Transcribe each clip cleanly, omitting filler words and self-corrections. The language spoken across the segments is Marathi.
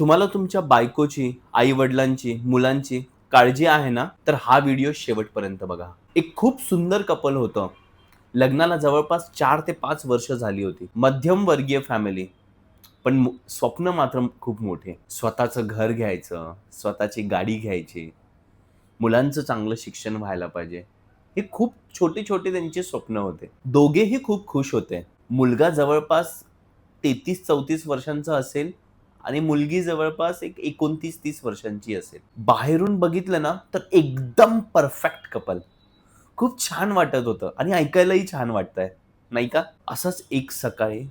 तुम्हाला तुमच्या बायकोची, आई-वडिलांची, मुलांची काळजी आहे ना, तर हा व्हिडिओ शेवटपर्यंत बघा. एक खूप सुंदर कपल होतं. लग्नाला जवळपास 4 ते 5 वर्ष झाली होती. मध्यमवर्गीय फॅमिली, पण स्वप्न मात्र खूप मोठे. स्वतःचं घर घ्यायचं, स्वतःची गाडी घ्यायची, मुलांचं चांगलं शिक्षण व्हायला पाहिजे. हे खूप छोटे-छोटे त्यांचे स्वप्न होते. दोघेही खूप खुश होते. मुलगा जवळपास 33-34 वर्षांचा असेल आणि मुलगी जवळपास एक 29-30 वर्षांची असेल. बाहेरून बघितलं ना, तर एकदम परफेक्ट कपल. खूप छान वाटत होतं आणि ऐकायलाही छान वाटतंय, नाही का? असंच एक सकाळी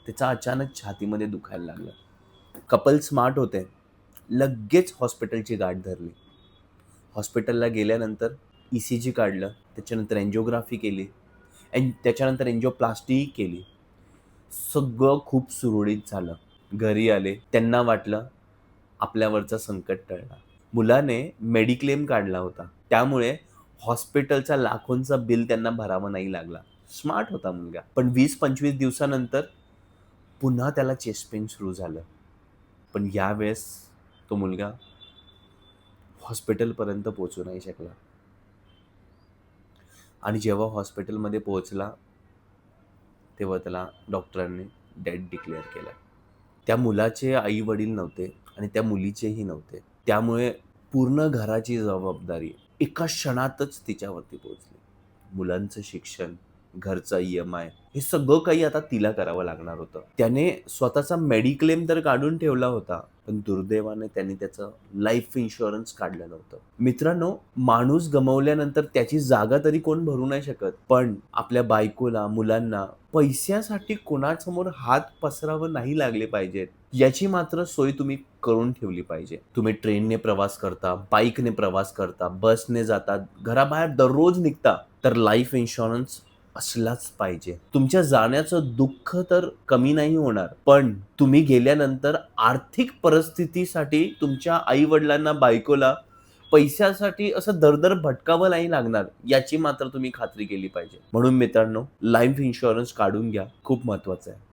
त्याचा अचानक छातीमध्ये दुखायला लागलं. कपल स्मार्ट होते. लगेच हॉस्पिटलची गाठ धरली. हॉस्पिटलला गेल्यानंतर ई-सी-जी काढलं, त्याच्यानंतर एंजिओग्राफी केली आणि त्याच्यानंतर एंजिओप्लास्टीही केली. सगळं खूप सुरळीत झालं. घरी आले. त्यांना वाटलं आपल्यावरचं संकट टळलं. मुलाने मेडिक्लेम काढला होता. त्यामुळे हॉस्पिटलचा लाखोंचा बिल त्यांना भरावा नाही लागला. स्मार्ट होता मुलगा. पण 20-25 दिवसानंतर पुन्हा त्याला चेस्ट पेन सुरू झालं. पण यावेळेस तो मुलगा हॉस्पिटलपर्यंत पोहोचू नाही शकला. आणि जेव्हा हॉस्पिटलमध्ये पोहोचला, तेव्हा त्याला डॉक्टरांनी डेड डिक्लेअर केलं. त्या मुलाचे आई-वडील नव्हते आणि त्या मुलीचेही नव्हते. त्यामुळे पूर्ण घराची जबाबदारी एका क्षणातच तिच्यावरती पोहोचली. मुलांचं शिक्षण, घरचा ई-एम-आय हे सगळं काही आता तिला करावं लागणार होतं. त्याने स्वतःचा मेडिक्लेम तर काढून ठेवला होता, पण दुर्दैवाने त्याने त्याचं लाईफ इन्शुरन्स काढलं नव्हतं. मित्रांनो, माणूस गमावल्यानंतर त्याची जागा तरी कोण भरू नाही शकत. पण आपल्या बायकोला, मुलांना पैशासाठी कोणासमोर हात पसरावे नाही लागले पाहिजेत, याची मात्र सोय तुम्ही करून ठेवली पाहिजे. तुम्ही ट्रेनने प्रवास करता, बाईकने प्रवास करता, बसने जाता, घराबाहेर दररोज निघता, तर लाईफ इन्शुरन्स असलाच पाहिजे. तुमच्या जाण्याचं दुःख तर कमी नाही होणार, पण तुम्ही गेल्यानंतर आर्थिक परिस्थितीसाठी तुमच्या आई-वडिलांना, बायकोला पैशासाठी असं दर-दर भटकावं नाही लागणार, याची मात्र तुम्ही खात्री केली पाहिजे. म्हणून मित्रांनो, लाईफ इन्शुरन्स काढून घ्या. खूप महत्त्वाचं आहे.